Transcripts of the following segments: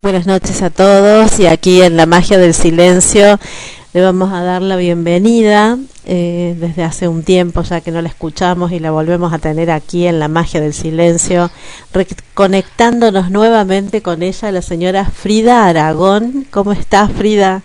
Buenas noches a todos y aquí en La Magia del Silencio le vamos a dar la bienvenida desde hace un tiempo ya que no la escuchamos y la volvemos a tener aquí en La Magia del Silencio, reconectándonos nuevamente con ella, la señora Frida Aragón. ¿Cómo estás, Frida?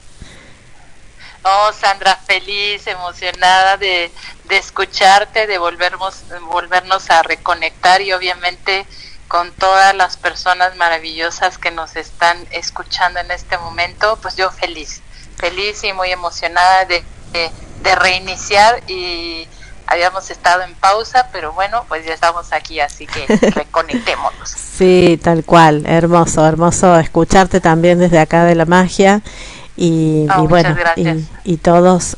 Oh, Sandra, feliz, emocionada de escucharte, de volvernos a reconectar y obviamente con todas las personas maravillosas que nos están escuchando en este momento, pues yo feliz y muy emocionada de reiniciar, y habíamos estado en pausa, pero bueno, pues ya estamos aquí, así que reconectémonos. Sí, tal cual, hermoso, hermoso escucharte también desde acá de La Magia. Y bueno, y todos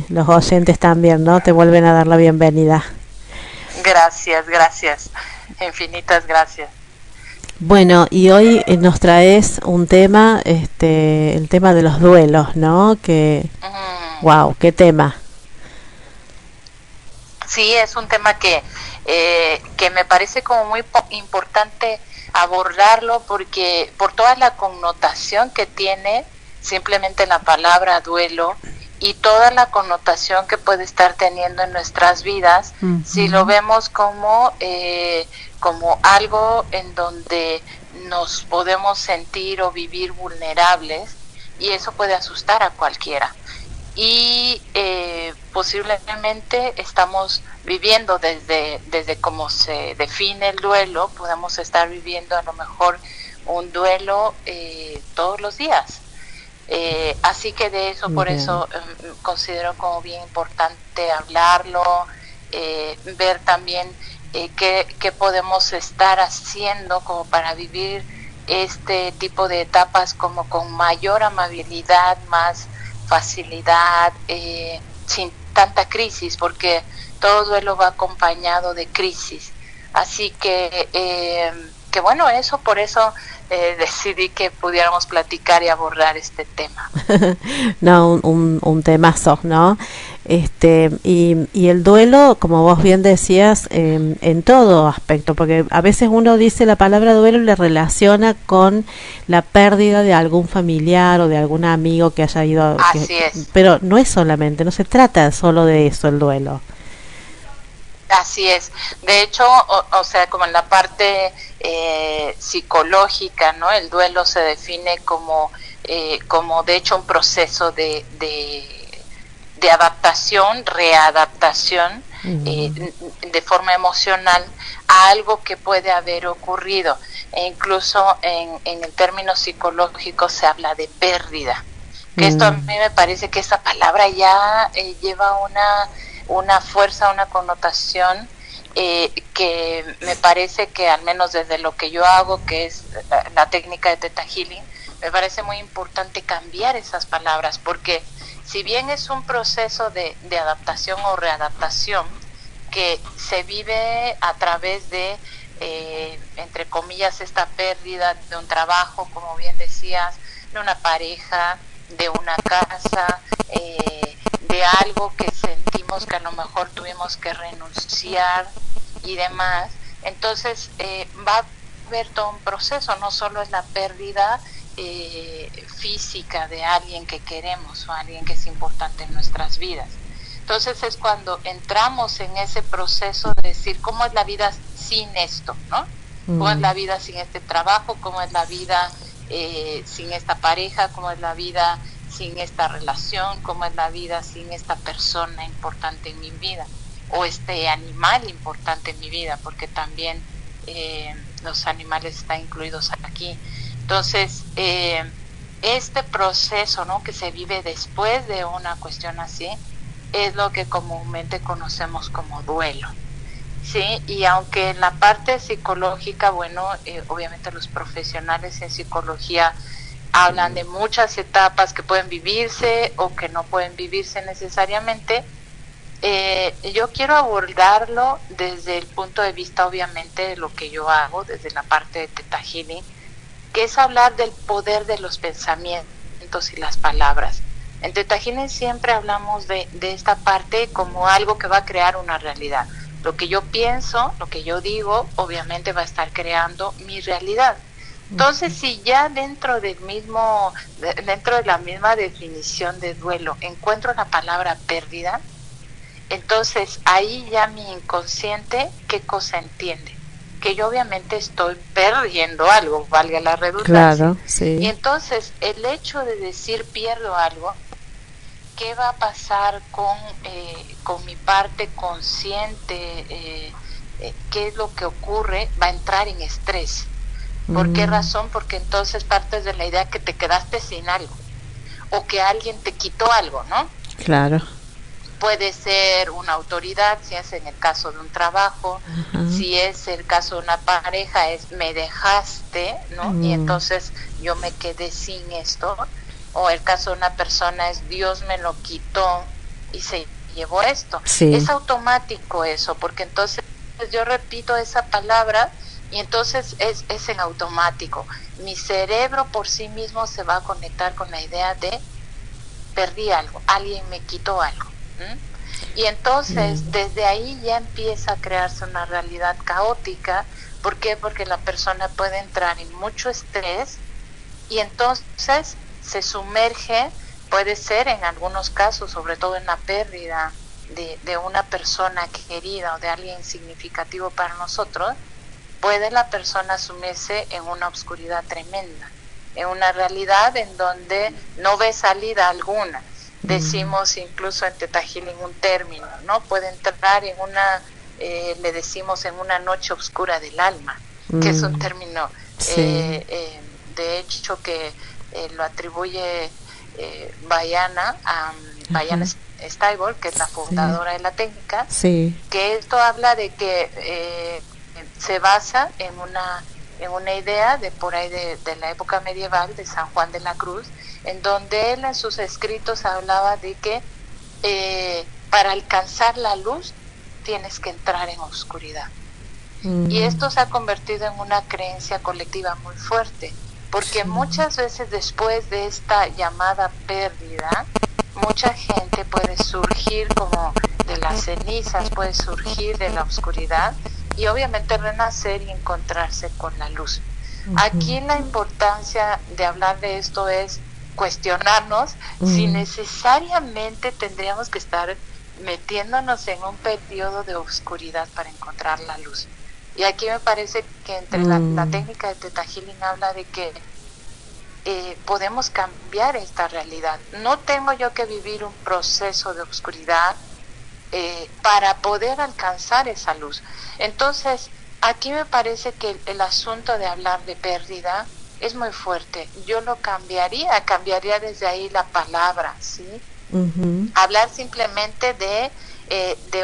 los oyentes también, ¿no? Te vuelven a dar la bienvenida. Gracias, infinitas gracias. Bueno, y hoy nos traes un tema, el tema de los duelos, ¿no? Wow, qué tema. Sí, es un tema que me parece como muy importante abordarlo, porque por toda la connotación que tiene simplemente la palabra duelo y toda la connotación que puede estar teniendo en nuestras vidas, si lo vemos como algo en donde nos podemos sentir o vivir vulnerables, y eso puede asustar a cualquiera. Y posiblemente estamos viviendo desde cómo se define el duelo, podemos estar viviendo a lo mejor un duelo todos los días. Así que de eso, por eso considero como bien importante hablarlo, ver también qué podemos estar haciendo como para vivir este tipo de etapas como con mayor amabilidad, más facilidad, sin tanta crisis, porque todo duelo va acompañado de crisis. Así que bueno, por eso decidí que pudiéramos platicar y abordar este tema. No, un temazo, ¿no? Y el duelo, como vos bien decías, en todo aspecto, porque a veces uno dice la palabra duelo y le relaciona con la pérdida de algún familiar o de algún amigo que haya ido. Así es. Pero no es solamente, no se trata solo de eso el duelo. Así es. De hecho, o sea, como en la parte psicológica, ¿no? El duelo se define como de hecho un proceso de adaptación, readaptación, de forma emocional a algo que puede haber ocurrido. E incluso en el término psicológico se habla de pérdida. Que esto a mí me parece que esa palabra ya lleva una fuerza, una connotación que me parece que, al menos desde lo que yo hago, que es la técnica de Theta Healing, me parece muy importante cambiar esas palabras, porque si bien es un proceso de adaptación o readaptación que se vive a través de, entre comillas, esta pérdida de un trabajo, como bien decías, de una pareja, de una casa, de algo que sentimos que a lo mejor tuvimos que renunciar y demás, entonces va a haber todo un proceso, no solo es la pérdida física de alguien que queremos o alguien que es importante en nuestras vidas. Entonces es cuando entramos en ese proceso de decir cómo es la vida sin esto, ¿no? Cómo es la vida sin este trabajo, cómo es la vida sin esta pareja, cómo es la vida sin esta relación, cómo es la vida sin esta persona importante en mi vida, o este animal importante en mi vida, porque también los animales están incluidos aquí. Entonces, este proceso, ¿no?, que se vive después de una cuestión así, es lo que comúnmente conocemos como duelo, ¿sí? Y aunque en la parte psicológica, bueno, obviamente los profesionales en psicología hablan de muchas etapas que pueden vivirse o que no pueden vivirse necesariamente, yo quiero abordarlo desde el punto de vista, obviamente, de lo que yo hago, desde la parte de Theta Healing, que es hablar del poder de los pensamientos y las palabras. En Theta Healing siempre hablamos de esta parte como algo que va a crear una realidad. Lo que yo pienso, lo que yo digo, obviamente va a estar creando mi realidad. Entonces, si ya dentro del mismo, dentro de la misma definición de duelo, encuentro la palabra pérdida, entonces ahí ya mi inconsciente, ¿qué cosa entiende? Que yo obviamente estoy perdiendo algo, valga la redundancia. Claro, sí. Y entonces el hecho de decir pierdo algo, ¿qué va a pasar con mi parte consciente? ¿Qué es lo que ocurre? Va a entrar en estrés. ¿Por qué razón? Porque entonces partes de la idea que te quedaste sin algo o que alguien te quitó algo, ¿no? Claro. Puede ser una autoridad, si es en el caso de un trabajo, si es el caso de una pareja, es me dejaste, ¿no? Y entonces yo me quedé sin esto. O el caso de una persona es Dios me lo quitó y se llevó esto. Sí. Es automático eso, porque entonces yo repito esa palabra y entonces es en automático. Mi cerebro por sí mismo se va a conectar con la idea de perdí algo, alguien me quitó algo. Y entonces desde ahí ya empieza a crearse una realidad caótica. ¿Por qué? Porque la persona puede entrar en mucho estrés y entonces se sumerge, puede ser en algunos casos, sobre todo en la pérdida de una persona querida o de alguien significativo para nosotros, puede la persona sumirse en una oscuridad tremenda, en una realidad en donde no ve salida alguna. Decimos incluso en Theta Healing un término, ¿no? Puede entrar en una, le decimos en una noche oscura del alma, que es un término, de hecho que lo atribuye Bayana a Bayana Stable, que es la fundadora de la técnica, que esto habla de que se basa en una idea de por ahí de la época medieval de San Juan de la Cruz, en donde él en sus escritos hablaba de que para alcanzar la luz tienes que entrar en oscuridad. Y esto se ha convertido en una creencia colectiva muy fuerte, porque muchas veces después de esta llamada pérdida, mucha gente puede surgir como de las cenizas, puede surgir de la oscuridad y obviamente renacer y encontrarse con la luz. Aquí la importancia de hablar de esto es cuestionarnos si necesariamente tendríamos que estar metiéndonos en un periodo de oscuridad para encontrar la luz. Y aquí me parece que entre la técnica de Theta Healing habla de que podemos cambiar esta realidad. No tengo yo que vivir un proceso de oscuridad para poder alcanzar esa luz. Entonces, aquí me parece que el asunto de hablar de pérdida es muy fuerte. Yo lo cambiaría desde ahí la palabra, ¿sí? Hablar simplemente de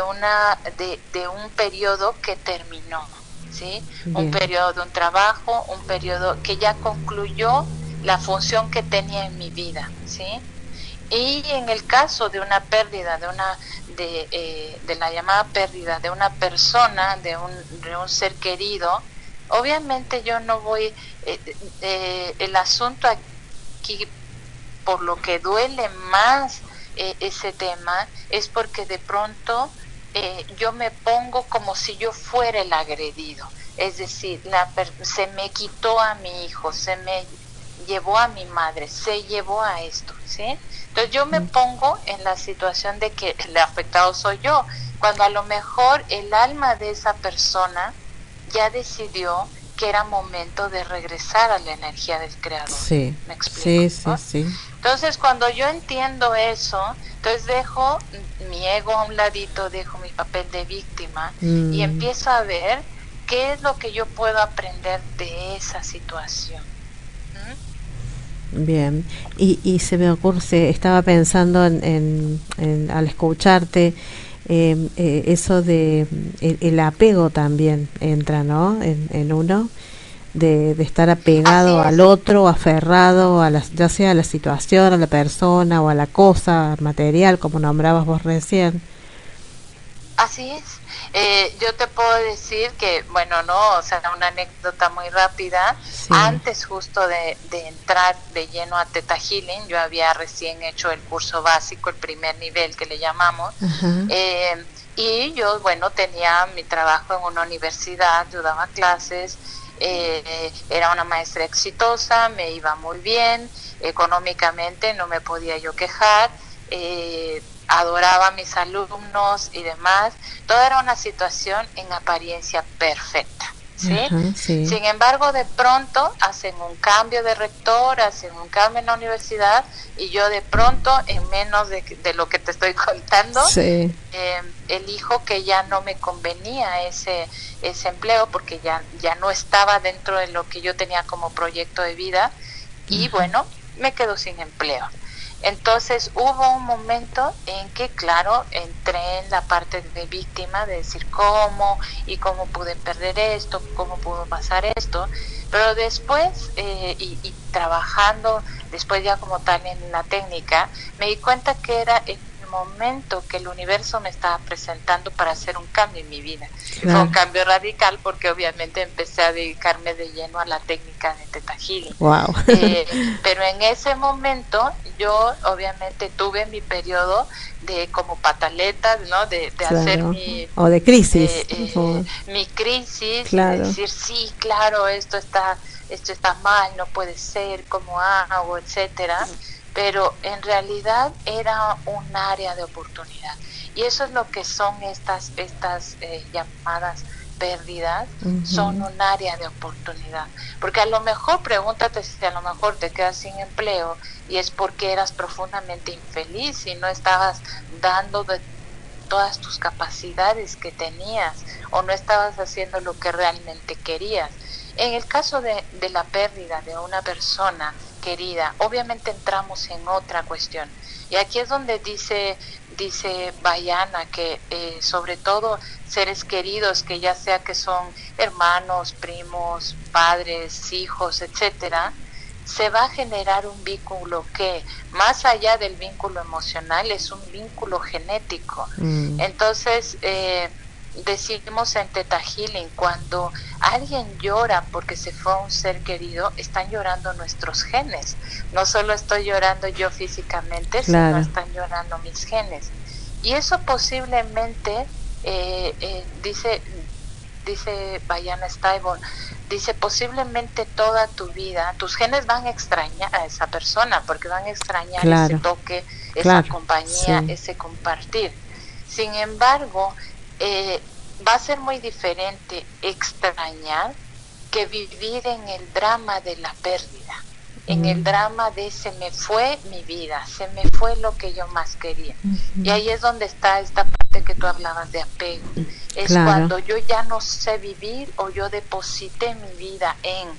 un periodo que terminó, ¿sí? Un periodo de un trabajo, un periodo que ya concluyó la función que tenía en mi vida, ¿sí? Y en el caso de una pérdida, de la llamada pérdida de una persona, de un ser querido, obviamente yo no voy, el asunto aquí, por lo que duele más ese tema, es porque de pronto yo me pongo como si yo fuera el agredido, es decir, se me quitó a mi hijo, se me llevó a mi madre, se llevó a esto, ¿sí? Entonces yo me pongo en la situación de que el afectado soy yo, cuando a lo mejor el alma de esa persona ya decidió que era momento de regresar a la energía del creador. Sí. ¿Me explico? Sí. Entonces cuando yo entiendo eso, entonces dejo mi ego a un ladito, dejo mi papel de víctima y empiezo a ver qué es lo que yo puedo aprender de esa situación. Bien, y se me ocurre, estaba pensando en al escucharte, eso de el apego también entra, ¿no? En uno, de estar apegado al otro, aferrado a ya sea a la situación, a la persona o a la cosa material, como nombrabas vos recién. Así es. Yo te puedo decir que, bueno, no, o sea, una anécdota muy rápida. Sí. Antes justo de entrar de lleno a Theta Healing, yo había recién hecho el curso básico, el primer nivel que le llamamos. Y yo, bueno, tenía mi trabajo en una universidad, yo daba clases, era una maestra exitosa, me iba muy bien, económicamente no me podía yo quejar, adoraba a mis alumnos y demás. Toda era una situación en apariencia perfecta, ¿sí? Ajá, sí. Sin embargo, de pronto hacen un cambio de rector, hacen un cambio en la universidad, y yo de pronto, en menos de lo que te estoy contando, sí. elijo que ya no me convenía ese empleo, porque ya no estaba dentro de lo que yo tenía como proyecto de vida, y bueno, me quedo sin empleo. Entonces hubo un momento en que, claro, entré en la parte de víctima, de decir cómo pude perder esto, cómo pudo pasar esto, pero después, y trabajando después ya como tal en la técnica, me di cuenta que era el momento que el universo me estaba presentando para hacer un cambio en mi vida. Claro. Fue un cambio radical, porque obviamente empecé a dedicarme de lleno a la técnica de Theta Healing. Wow. Pero en ese momento yo obviamente tuve mi periodo de como pataletas, ¿no? De claro. Hacer mi... O de crisis. Mi crisis, claro. de decir, sí, claro, esto está mal, no puede ser, ¿cómo hago?, etcétera. Pero en realidad era un área de oportunidad, y eso es lo que son estas llamadas pérdidas, son un área de oportunidad, porque a lo mejor, pregúntate si a lo mejor te quedas sin empleo y es porque eras profundamente infeliz y no estabas dando de todas tus capacidades que tenías, o no estabas haciendo lo que realmente querías. En el caso de la pérdida de una persona querida, obviamente entramos en otra cuestión, y aquí es donde dice Bayana que sobre todo seres queridos, que ya sea que son hermanos, primos, padres, hijos, etcétera, se va a generar un vínculo que, más allá del vínculo emocional, es un vínculo genético. Entonces, decimos en Theta Healing, cuando alguien llora porque se fue un ser querido, están llorando nuestros genes. No solo estoy llorando yo físicamente, claro, sino están llorando mis genes. Y eso posiblemente, dice Bayana Steinborn, dice, posiblemente toda tu vida, tus genes van a extrañar a esa persona, porque van a extrañar, claro, ese toque, esa compañía, sí, ese compartir. Sin embargo, va a ser muy diferente extrañar que vivir en el drama de la pérdida, en el drama de se me fue mi vida, se me fue lo que yo más quería. Y ahí es donde está esta parte que tú hablabas de apego. Es claro, cuando yo ya no sé vivir, o yo deposité mi vida en,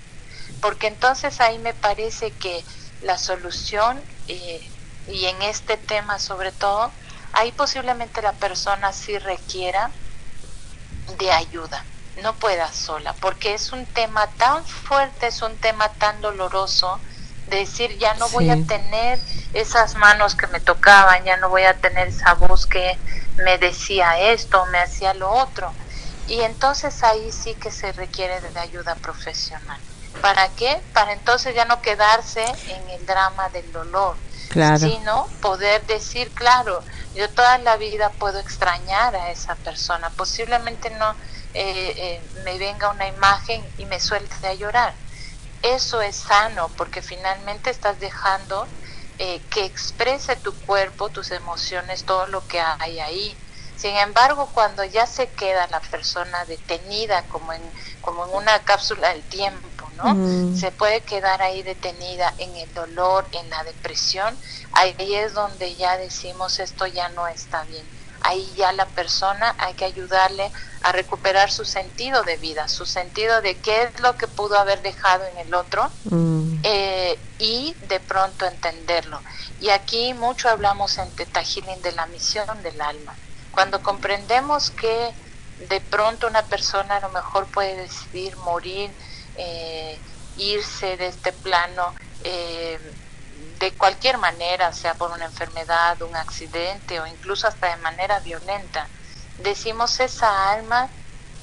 porque entonces ahí me parece que la solución, y en este tema sobre todo, ahí posiblemente la persona sí requiera de ayuda, no pueda sola, porque es un tema tan fuerte, es un tema tan doloroso, de decir, ya no voy a tener esas manos que me tocaban, ya no voy a tener esa voz que me decía esto, me hacía lo otro, y entonces ahí sí que se requiere de ayuda profesional. ¿Para qué? Para entonces ya no quedarse en el drama del dolor, claro, sino poder decir, claro, yo toda la vida puedo extrañar a esa persona, posiblemente no me venga una imagen y me suelte a llorar. Eso es sano, porque finalmente estás dejando que exprese tu cuerpo, tus emociones, todo lo que hay ahí. Sin embargo, cuando ya se queda la persona detenida como en una cápsula del tiempo, ¿no? Se puede quedar ahí detenida en el dolor, en la depresión. Ahí es donde ya decimos, esto ya no está bien. Ahí ya la persona hay que ayudarle a recuperar su sentido de vida, su sentido de qué es lo que pudo haber dejado en el otro, y de pronto entenderlo. Y aquí mucho hablamos en Theta Healing de la misión del alma. Cuando comprendemos que de pronto una persona a lo mejor puede decidir morir, irse de este plano, de cualquier manera, sea por una enfermedad, un accidente, o incluso hasta de manera violenta, decimos, esa alma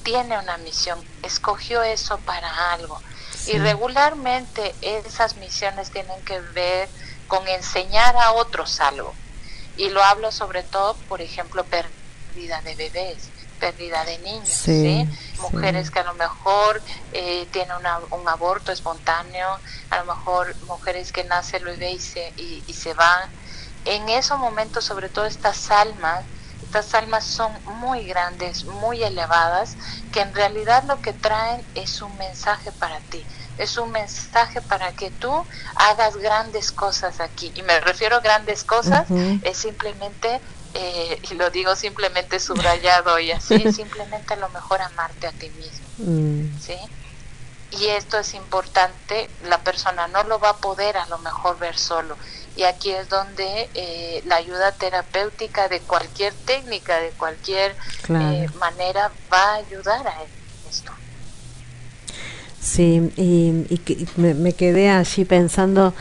tiene una misión, escogió eso para algo. Sí. Y regularmente esas misiones tienen que ver con enseñar a otros algo. Y lo hablo sobre todo, por ejemplo, pérdida de bebés, pérdida de niños, ¿sí? mujeres que a lo mejor tienen un aborto espontáneo, a lo mejor mujeres que nace el bebé y se van. En esos momentos, sobre todo estas almas son muy grandes, muy elevadas, que en realidad lo que traen es un mensaje para ti, es un mensaje para que tú hagas grandes cosas aquí. Y me refiero a grandes cosas, es simplemente, y lo digo simplemente subrayado y así, simplemente a lo mejor amarte a ti mismo, ¿sí? Y esto es importante, la persona no lo va a poder a lo mejor ver solo. Y aquí es donde la ayuda terapéutica de cualquier técnica, de cualquier manera, va a ayudar a esto. Sí, y me quedé allí pensando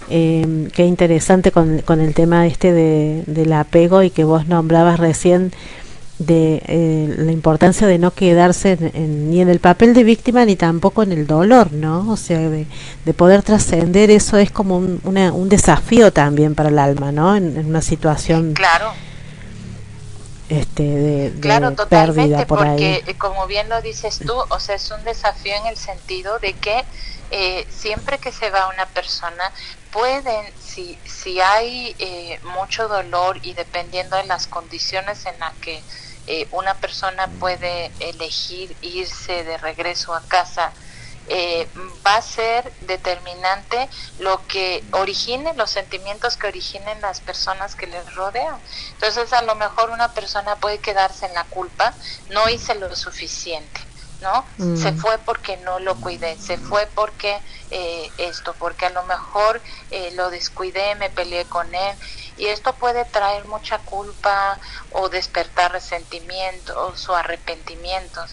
qué interesante con el tema del apego, y que vos nombrabas recién de la importancia de no quedarse ni en el papel de víctima ni tampoco en el dolor, ¿no? O sea, de poder trascender eso es como un desafío también para el alma, ¿no? En una situación claro, de totalmente, pérdida por porque ahí. Como bien lo dices tú, o sea, es un desafío en el sentido de que siempre que se va una persona, pueden, si hay mucho dolor, y dependiendo de las condiciones en las que una persona puede elegir irse de regreso a casa, va a ser determinante lo que origine, los sentimientos que originen las personas que les rodean. Entonces, a lo mejor una persona puede quedarse en la culpa: no hice lo suficiente, ¿no? Se fue porque no lo cuidé, se fue porque porque a lo mejor lo descuidé, me peleé con él, y esto puede traer mucha culpa o despertar resentimientos o arrepentimientos.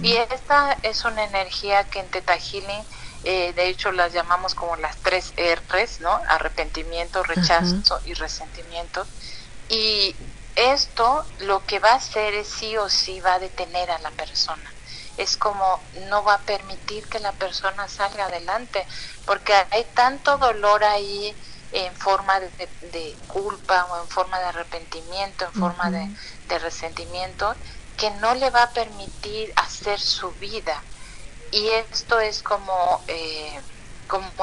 Y esta es una energía que en Theta Healing, de hecho las llamamos como las 3 R's, ¿no? Arrepentimiento, rechazo y resentimiento. Y esto lo que va a hacer es sí o sí va a detener a la persona. Es como no va a permitir que la persona salga adelante, porque hay tanto dolor ahí en forma de culpa, o en forma de arrepentimiento, en forma de resentimiento, que no le va a permitir hacer su vida. Y esto es como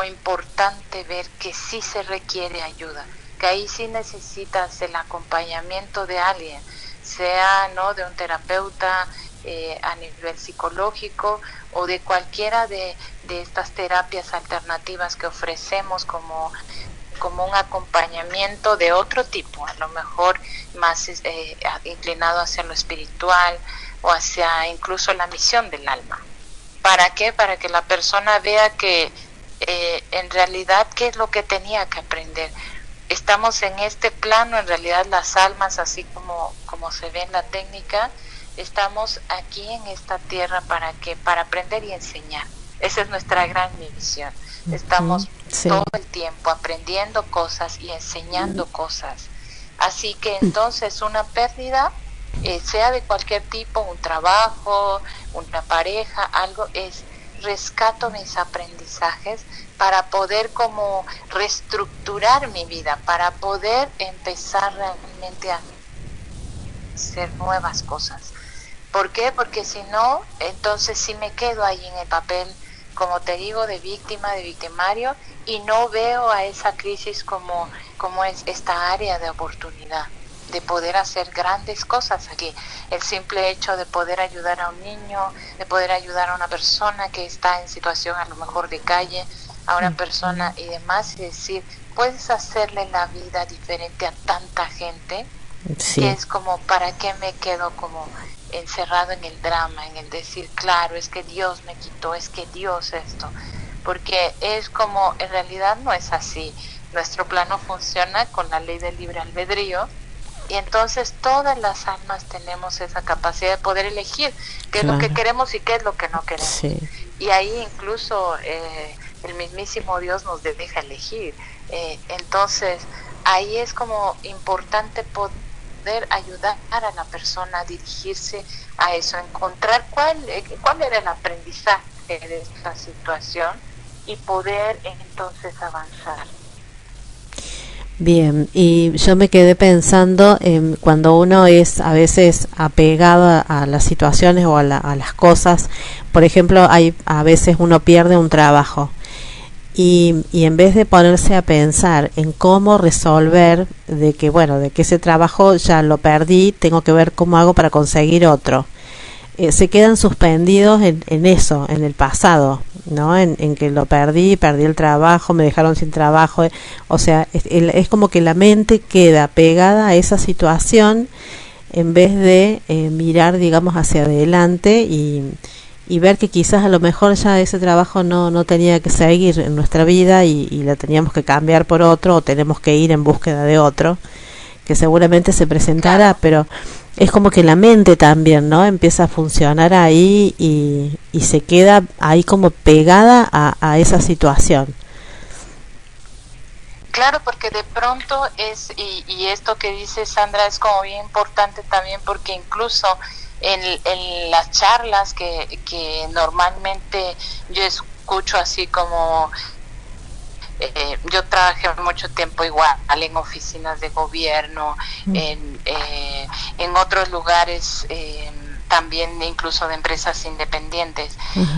importante ver que sí se requiere ayuda, que ahí sí necesitas el acompañamiento de alguien, sea de un terapeuta a nivel psicológico, o de cualquiera de estas terapias alternativas que ofrecemos como un acompañamiento de otro tipo, a lo mejor más inclinado hacia lo espiritual, o hacia incluso la misión del alma. ¿Para qué? Para que la persona vea que en realidad qué es lo que tenía que aprender. Estamos en este plano, en realidad las almas, así como se ve en la técnica, estamos aquí en esta tierra para aprender y enseñar. Esa es nuestra gran misión. Estamos todo el tiempo aprendiendo cosas y enseñando cosas. Así que entonces una pérdida, sea de cualquier tipo, un trabajo, una pareja, algo, es rescato mis aprendizajes para poder como reestructurar mi vida, para poder empezar realmente a hacer nuevas cosas. ¿Por qué? Porque si no, entonces sí me quedo ahí en el papel, como te digo, de víctima, de victimario, y no veo a esa crisis como es esta área de oportunidad, de poder hacer grandes cosas aquí. El simple hecho de poder ayudar a un niño, de poder ayudar a una persona que está en situación a lo mejor de calle, a una persona y demás, y decir, puedes hacerle la vida diferente a tanta gente, que es como, ¿para qué me quedo como encerrado en el drama, en el decir, claro, es que Dios me quitó, es que Dios esto? Porque es como, en realidad no es así. Nuestro plano funciona con la ley del libre albedrío, y entonces todas las almas tenemos esa capacidad de poder elegir qué es lo que queremos y qué es lo que no queremos. Y ahí incluso el mismísimo Dios nos deja elegir. Entonces ahí es como importante poder ayudar a la persona a dirigirse a eso, encontrar cuál era el aprendizaje de esta situación, y poder entonces avanzar. Bien, y yo me quedé pensando en cuando uno es a veces apegado a las situaciones o a las cosas. Por ejemplo, hay a veces uno pierde un trabajo y en vez de ponerse a pensar en cómo resolver de que bueno, de que ese trabajo ya lo perdí, tengo que ver cómo hago para conseguir otro. Se quedan suspendidos en eso, en el pasado, ¿no? En que lo perdí, perdí el trabajo, me dejaron sin trabajo. O sea, es como que la mente queda pegada a esa situación en vez de mirar, digamos, hacia adelante y ver que quizás a lo mejor ya ese trabajo no tenía que seguir en nuestra vida y lo teníamos que cambiar por otro o tenemos que ir en búsqueda de otro que seguramente se presentará, pero es como que la mente también, ¿no? Empieza a funcionar ahí y se queda ahí como pegada a esa situación. Claro, porque de pronto y esto que dice Sandra es como bien importante también, porque incluso en las charlas que normalmente yo escucho así como yo trabajé mucho tiempo igual en oficinas de gobierno, en otros lugares también incluso de empresas independientes.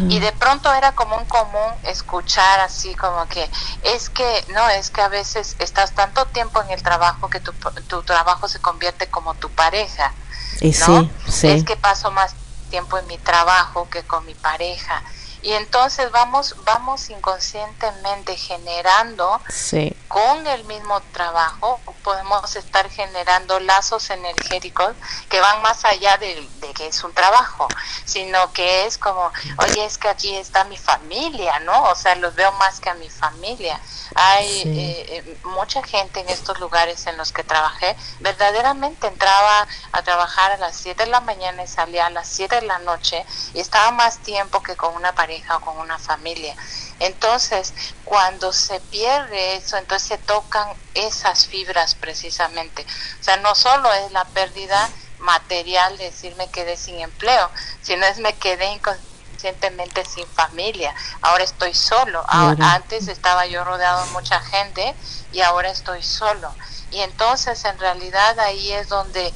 Y de pronto era como un común escuchar así como que es que a veces estás tanto tiempo en el trabajo que tu trabajo se convierte como tu pareja, Y ¿no? sí. Es que paso más tiempo en mi trabajo que con mi pareja. Y entonces vamos inconscientemente generando, Sí. con el mismo trabajo, podemos estar generando lazos energéticos que van más allá de que es un trabajo, sino que es como, oye, es que aquí está mi familia, ¿no? O sea, los veo más que a mi familia. Hay mucha gente en estos lugares en los que trabajé, verdaderamente entraba a trabajar a las 7 de la mañana y salía a las 7 de la noche y estaba más tiempo que con una pareja o con una familia. Entonces, cuando se pierde eso, entonces se tocan esas fibras precisamente. O sea, no solo es la pérdida material de decir me quedé sin empleo, sino es me quedé inconscientemente sin familia. Ahora estoy solo. Antes estaba yo rodeado de mucha gente y ahora estoy solo. Y entonces, en realidad, ahí es donde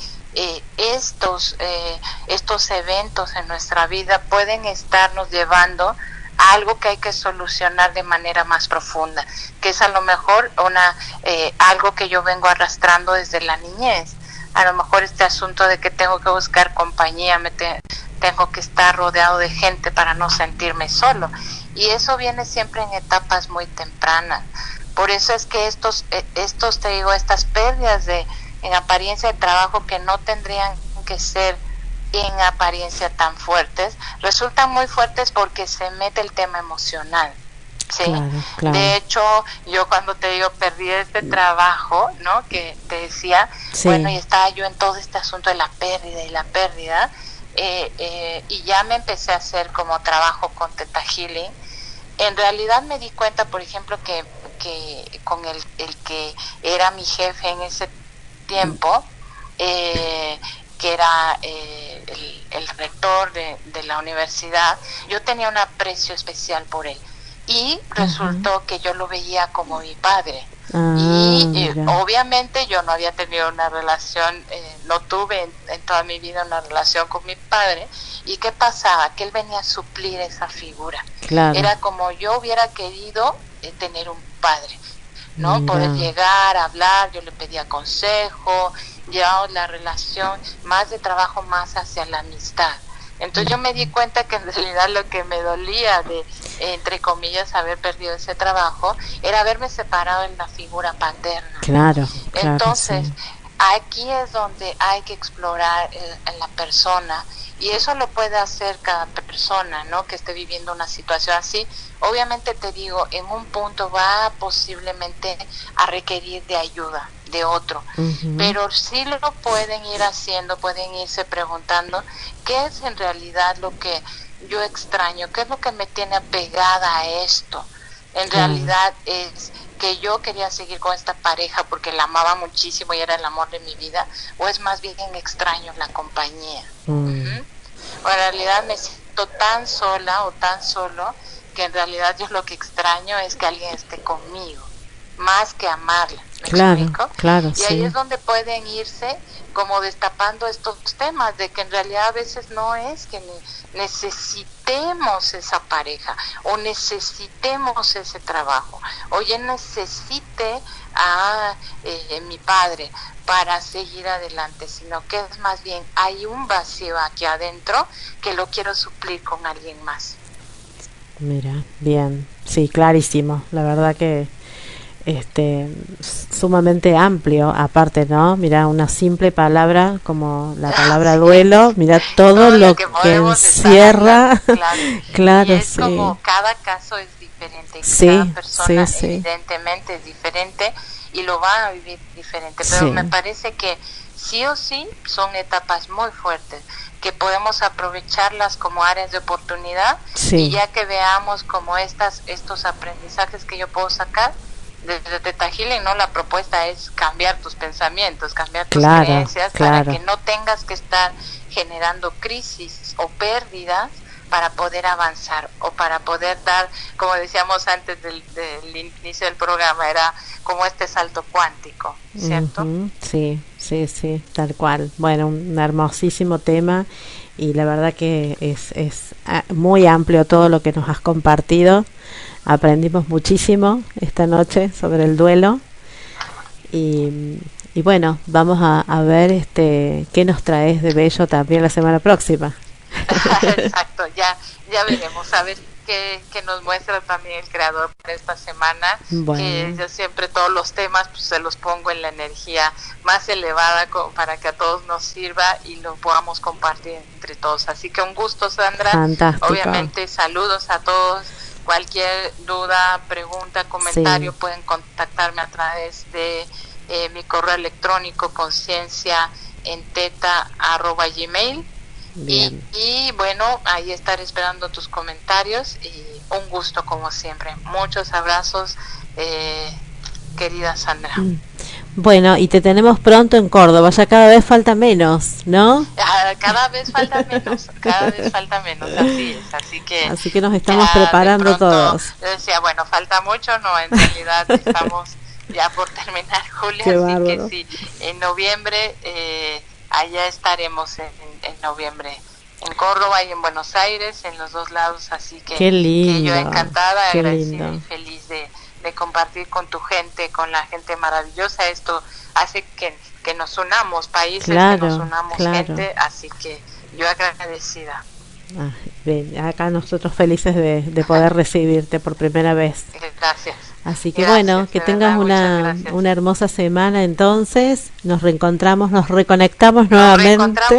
estos eventos en nuestra vida pueden estarnos llevando a algo que hay que solucionar de manera más profunda, que es a lo mejor algo que yo vengo arrastrando desde la niñez. A lo mejor este asunto de que tengo que buscar compañía, tengo que estar rodeado de gente para no sentirme solo, y eso viene siempre en etapas muy tempranas. Por eso es que te digo, estas pérdidas en apariencia de trabajo que no tendrían que ser en apariencia tan fuertes, resultan muy fuertes porque se mete el tema emocional. ¿Sí? Claro. De hecho, yo cuando te digo perdí este trabajo, ¿no? Que te decía, bueno, y estaba yo en todo este asunto de la pérdida, y ya me empecé a hacer como trabajo con Theta Healing. En realidad me di cuenta, por ejemplo, que con el que era mi jefe en ese tiempo, que era el rector de la universidad, yo tenía un aprecio especial por él. Y resultó que yo lo veía como mi padre. Y obviamente yo no había tenido una relación, no tuve en toda mi vida una relación con mi padre. ¿Y qué pasaba? Que él venía a suplir esa figura. Claro. Era como yo hubiera querido tener un padre, ¿no? Poder llegar a hablar, yo le pedía consejo, llevamos la relación más de trabajo más hacia la amistad. Entonces yo me di cuenta que en realidad lo que me dolía de, entre comillas, haber perdido ese trabajo, era haberme separado en la figura paterna. Claro. Entonces, aquí es donde hay que explorar en la persona, y eso lo puede hacer cada persona, ¿no? Que esté viviendo una situación así. Obviamente te digo, en un punto va posiblemente a requerir de ayuda de otro, pero sí lo pueden ir haciendo, pueden irse preguntando qué es en realidad lo que yo extraño, qué es lo que me tiene apegada a esto. En realidad es que yo quería seguir con esta pareja porque la amaba muchísimo y era el amor de mi vida, o es más bien extraño la compañía. O en realidad me siento tan sola o tan solo que en realidad yo lo que extraño es que alguien esté conmigo, más que amarla. ¿Me explico? Claro, y ahí es donde pueden irse como destapando estos temas de que en realidad a veces no es que necesitemos esa pareja o necesitemos ese trabajo o ya necesite a mi padre para seguir adelante, sino que es más bien hay un vacío aquí adentro que lo quiero suplir con alguien más. Mira, bien, sí, clarísimo, la verdad que sumamente amplio, aparte, ¿no? Mira, una simple palabra como la palabra duelo, mira todo lo que encierra. Claro, y es como cada caso es diferente, cada persona evidentemente es diferente y lo va a vivir diferente, pero me parece que sí o sí son etapas muy fuertes que podemos aprovecharlas como áreas de oportunidad y ya que veamos como estos aprendizajes que yo puedo sacar desde Theta Healing, ¿no? La propuesta es cambiar tus pensamientos, cambiar tus creencias para que no tengas que estar generando crisis o pérdidas para poder avanzar o para poder dar, como decíamos antes del inicio del programa, era como este salto cuántico, ¿cierto? Sí, tal cual. Bueno, un hermosísimo tema y la verdad que es muy amplio todo lo que nos has compartido. Aprendimos muchísimo esta noche sobre el duelo y bueno, vamos a ver qué nos traes de bello también la semana próxima. Exacto, ya veremos a ver qué nos muestra también el creador para esta semana. Que yo siempre todos los temas pues se los pongo en la energía más elevada para que a todos nos sirva y lo podamos compartir entre todos. Así que un gusto, Sandra. Fantástico. Obviamente saludos a todos. Cualquier duda, pregunta, comentario pueden contactarme a través de mi correo electrónico concienciaenteta@gmail. Y bueno, ahí estaré esperando tus comentarios y un gusto como siempre. Muchos abrazos, querida Sandra. Bueno, y te tenemos pronto en Córdoba, ya cada vez falta menos, ¿no? Cada vez falta menos, así es, así que nos estamos preparando todos. Yo decía, bueno, falta mucho, no, en realidad estamos ya por terminar julio, así que sí, en noviembre, allá estaremos en noviembre, en Córdoba y en Buenos Aires, en los dos lados, así que, qué lindo, que yo encantada, agradecida lindo. Y feliz de compartir con tu gente, con la gente maravillosa. Esto hace que nos unamos países, que nos unamos gente, así que yo agradecida. Acá nosotros felices de poder recibirte por primera vez. Gracias. Así que bueno, que tengas una hermosa semana entonces, nos reencontramos, nos reconectamos nuevamente.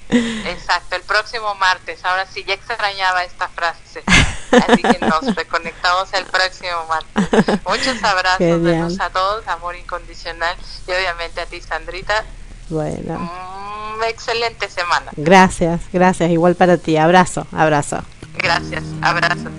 Exacto, el próximo martes, ahora sí, ya extrañaba esta frase, así que nos reconectamos el próximo martes. Muchos abrazos, besos a todos, amor incondicional y obviamente a ti, Sandrita. Bueno. Excelente semana. Gracias, igual para ti, abrazo. Gracias, abrazos.